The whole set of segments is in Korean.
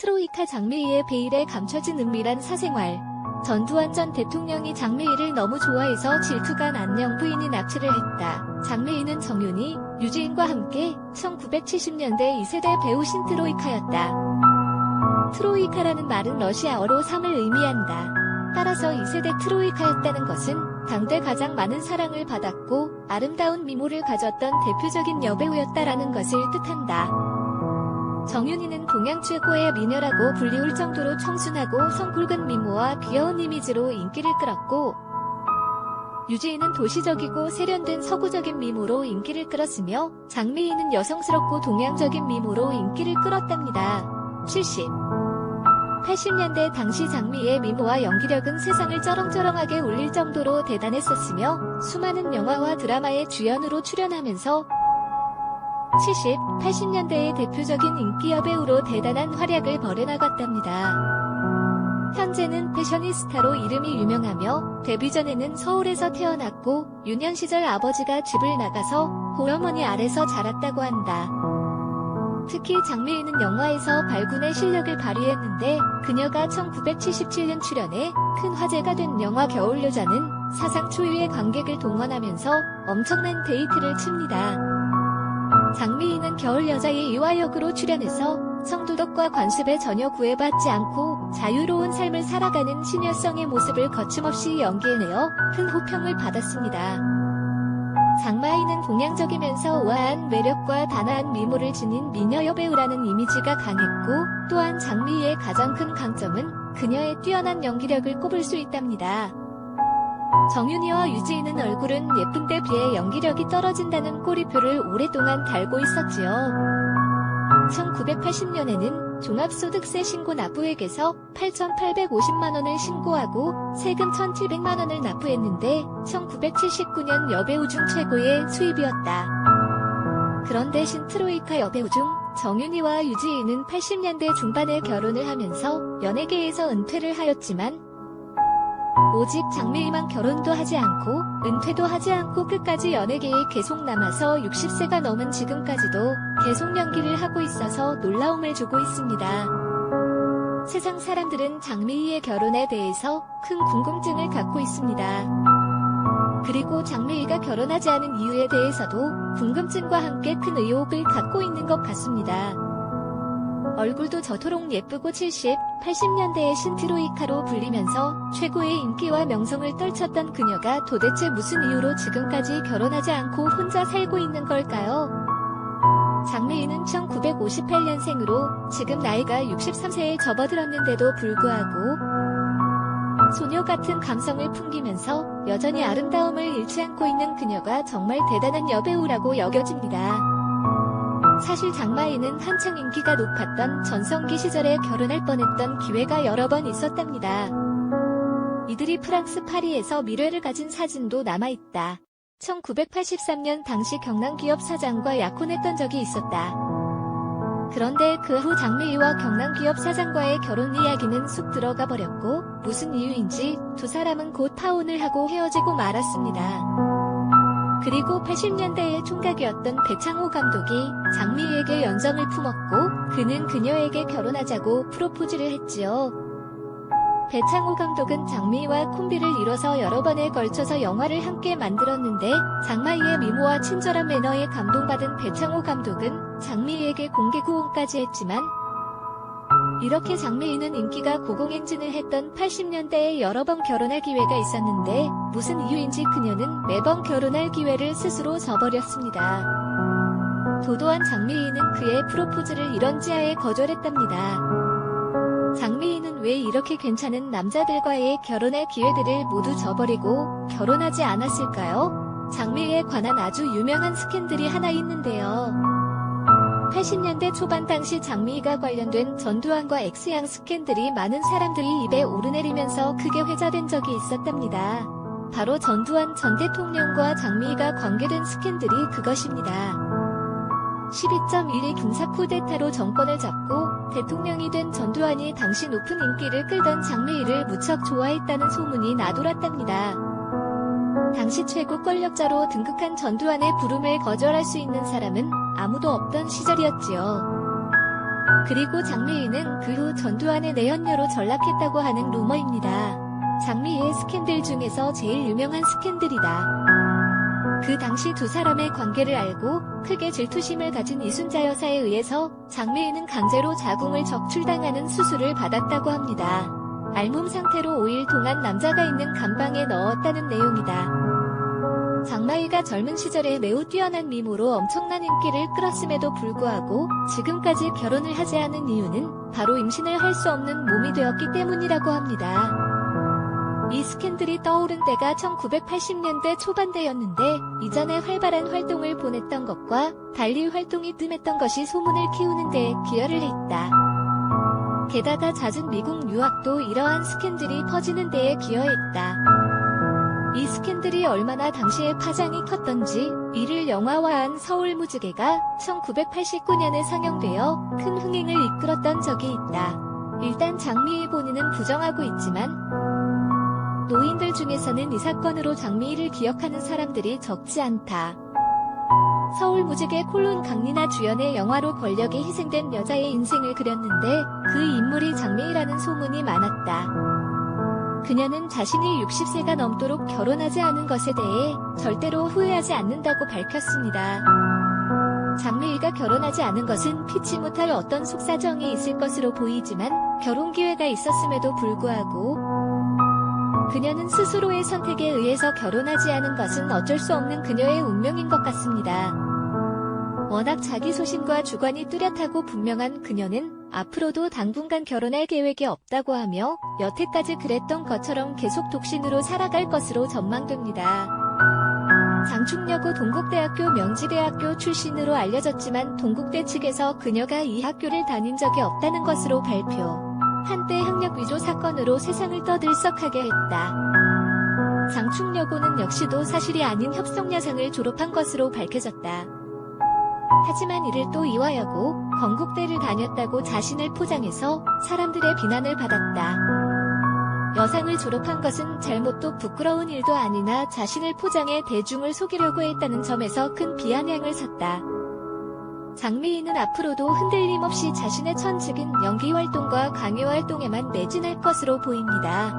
트로이카 장미희의 베일에 감춰진 은밀한 사생활. 전두환 전 대통령이 장미희를 너무 좋아해서 질투가 난 영부인이 납치를 했다. 장미희는 정윤희, 유지인과 함께 1970년대 2세대 배우 신트로이카였다. 트로이카라는 말은 러시아어로 섬을 의미한다. 따라서 2세대 트로이카였다는 것은 당대 가장 많은 사랑을 받았고 아름다운 미모를 가졌던 대표적인 여배우였다라는 것을 뜻한다. 정윤희는 동양 최고의 미녀라고 불리울 정도로 청순하고 성굵은 미모와 귀여운 이미지로 인기를 끌었고, 유지인은 도시적이고 세련된 서구적인 미모로 인기를 끌었으며 장미희는 여성스럽고 동양적인 미모로 인기를 끌었답니다. 80년대 당시 장미희의 미모와 연기력은 세상을 쩌렁쩌렁하게 울릴 정도로 대단했었으며 수많은 영화와 드라마의 주연으로 출연하면서 80년대의 대표적인 인기 여배우로 대단한 활약을 벌여나갔답니다. 현재는 패셔니스타로 이름이 유명하며 데뷔 전에는 서울에서 태어났고 유년 시절 아버지가 집을 나가서 홀어머니 아래서 자랐다고 한다. 특히 장미희는 영화에서 발군의 실력을 발휘했는데 그녀가 1977년 출연해 큰 화제가 된 영화 겨울여자는 사상 초유의 관객을 동원하면서 엄청난 데이트를 칩니다. 장미희는 겨울여자의 이화 역으로 출연해서 성도덕과 관습에 전혀 구애받지 않고 자유로운 삶을 살아가는 시녀성의 모습을 거침없이 연기해내어 큰 호평을 받았습니다. 장미희는 동양적이면서 우아한 매력과 단아한 미모를 지닌 미녀 여배우라는 이미지가 강했고, 또한 장미희의 가장 큰 강점은 그녀의 뛰어난 연기력을 꼽을 수 있답니다. 정윤희와 유지인은 얼굴은 예쁜데 비해 연기력이 떨어진다는 꼬리표를 오랫동안 달고 있었지요. 1980년에는 종합소득세 신고 납부액에서 8,850만원을 신고하고 세금 1,700만원을 납부했는데 1979년 여배우 중 최고의 수입이었다. 그런데 신트로이카 여배우 중 정윤희와 유지인은 80년대 중반에 결혼을 하면서 연예계에서 은퇴를 하였지만 오직 장미희만 결혼도 하지 않고 은퇴도 하지 않고 끝까지 연예계에 계속 남아서 60세가 넘은 지금까지도 계속 연기를 하고 있어서 놀라움을 주고 있습니다. 세상 사람들은 장미희의 결혼에 대해서 큰 궁금증을 갖고 있습니다. 그리고 장미희가 결혼하지 않은 이유에 대해서도 궁금증과 함께 큰 의혹을 갖고 있는 것 같습니다. 얼굴도 저토록 예쁘고 80년대의 신트로이카로 불리면서 최고의 인기와 명성을 떨쳤던 그녀가 도대체 무슨 이유로 지금까지 결혼하지 않고 혼자 살고 있는 걸까요? 장미희는 1958년생으로 지금 나이가 63세에 접어들었는데도 불구하고 소녀 같은 감성을 풍기면서 여전히 아름다움을 잃지 않고 있는 그녀가 정말 대단한 여배우라고 여겨집니다. 사실 장미희는 한창 인기가 높았던 전성기 시절에 결혼할 뻔했던 기회가 여러 번 있었답니다. 이들이 프랑스 파리에서 밀회를 가진 사진도 남아있다. 1983년 당시 경남기업 사장과 약혼했던 적이 있었다. 그런데 그 후 장미희와 경남기업 사장과의 결혼 이야기는 쑥 들어가 버렸고 무슨 이유인지 두 사람은 곧 파혼을 하고 헤어지고 말았습니다. 그리고 80년대의 총각이었던 배창호 감독이 장미희에게 연정을 품었고 그는 그녀에게 결혼하자고 프로포즈를 했지요. 배창호 감독은 장미희와 콤비를 이뤄서 여러 번에 걸쳐서 영화를 함께 만들었는데 장미희의 미모와 친절한 매너에 감동받은 배창호 감독은 장미희에게 공개 구혼까지 했지만 이렇게 장미희는 인기가 고공행진을 했던 80년대에 여러 번 결혼할 기회가 있었는데 무슨 이유인지 그녀는 매번 결혼할 기회를 스스로 저버렸습니다. 도도한 장미희는 그의 프로포즈를 이런지하에 거절했답니다. 장미희는 왜 이렇게 괜찮은 남자들과의 결혼할 기회들을 모두 저버리고 결혼하지 않았을까요? 장미희에 관한 아주 유명한 스캔들이 하나 있는데요. 80년대 초반 당시 장미희가 관련된 전두환과 엑스양 스캔들이 많은 사람들이 입에 오르내리면서 크게 회자된 적이 있었답니다. 바로 전두환 전 대통령과 장미희가 관계된 스캔들이 그것입니다. 12.12 군사 쿠데타로 정권을 잡고 대통령이 된 전두환이 당시 높은 인기를 끌던 장미희를 무척 좋아했다는 소문이 나돌았답니다. 당시 최고 권력자로 등극한 전두환의 부름을 거절할 수 있는 사람은 아무도 없던 시절이었지요. 그리고 장미희는 그 후 전두환의 내연녀로 전락했다고 하는 루머입니다. 장미희의 스캔들 중에서 제일 유명한 스캔들이다. 그 당시 두 사람의 관계를 알고 크게 질투심을 가진 이순자 여사에 의해서 장미희는 강제로 자궁을 적출당하는 수술을 받았다고 합니다. 알몸 상태로 5일 동안 남자가 있는 감방에 넣었다는 내용이다. 장마희가 젊은 시절에 매우 뛰어난 미모로 엄청난 인기를 끌었음에도 불구하고 지금까지 결혼을 하지 않은 이유는 바로 임신을 할 수 없는 몸이 되었기 때문이라고 합니다. 이 스캔들이 떠오른 때가 1980년대 초반대였는데 이전에 활발한 활동을 보냈던 것과 달리 활동이 뜸했던 것이 소문을 키우는 데에 기여를 했다. 게다가 잦은 미국 유학도 이러한 스캔들이 퍼지는 데에 기여했다. 이 스캔들이 얼마나 당시에 파장이 컸던지 이를 영화화한 서울무지개가 1989년에 상영되어 큰 흥행을 이끌었던 적이 있다. 일단 장미희 본인은 부정하고 있지만 노인들 중에서는 이 사건으로 장미희를 기억하는 사람들이 적지 않다. 서울무지개 강리나 주연의 영화로 권력에 희생된 여자의 인생을 그렸는데 그 인물이 장미희라는 소문이 많았다. 그녀는 자신이 60세가 넘도록 결혼하지 않은 것에 대해 절대로 후회하지 않는다고 밝혔습니다. 장미희가 결혼하지 않은 것은 피치 못할 어떤 속사정이 있을 것으로 보이지만 결혼 기회가 있었음에도 불구하고 그녀는 스스로의 선택에 의해서 결혼하지 않은 것은 어쩔 수 없는 그녀의 운명인 것 같습니다. 워낙 자기 소신과 주관이 뚜렷하고 분명한 그녀는 앞으로도 당분간 결혼할 계획이 없다고 하며 여태까지 그랬던 것처럼 계속 독신으로 살아갈 것으로 전망됩니다. 장충여고 동국대학교 명지대학교 출신으로 알려졌지만 동국대 측에서 그녀가 이 학교를 다닌 적이 없다는 것으로 발표. 한때 학력 위조 사건으로 세상을 떠들썩하게 했다. 장충여고는 역시도 사실이 아닌 협성여상을 졸업한 것으로 밝혀졌다. 하지만 이를 또 이화여고, 건국대를 다녔다고 자신을 포장해서 사람들의 비난을 받았다. 여상을 졸업한 것은 잘못도 부끄러운 일도 아니나 자신을 포장해 대중을 속이려고 했다는 점에서 큰 비아냥을 샀다. 장미희는 앞으로도 흔들림 없이 자신의 천직인 연기 활동과 강의 활동에만 매진할 것으로 보입니다.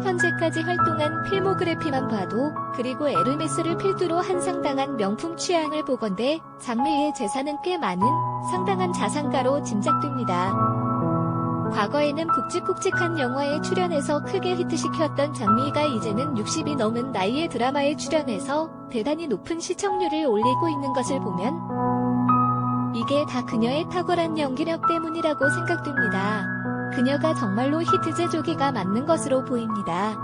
현재까지 활동한 필모그래피만 봐도 그리고 에르메스를 필두로 한 상당한 명품 취향을 보건대 장미희의 재산은 꽤 많은 상당한 자산가로 짐작됩니다. 과거에는 굵직굵직한 영화에 출연해서 크게 히트시켰던 장미희가 이제는 60이 넘은 나이의 드라마에 출연해서 대단히 높은 시청률을 올리고 있는 것을 보면 이게 다 그녀의 탁월한 연기력 때문이라고 생각됩니다. 그녀가 정말로 히트제조기가 맞는 것으로 보입니다.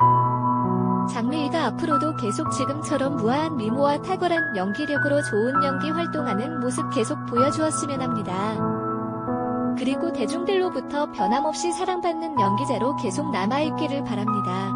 장미희가 앞으로도 계속 지금처럼 무한한 미모와 탁월한 연기력으로 좋은 연기 활동하는 모습 계속 보여주었으면 합니다. 그리고 대중들로부터 변함없이 사랑받는 연기자로 계속 남아있기를 바랍니다.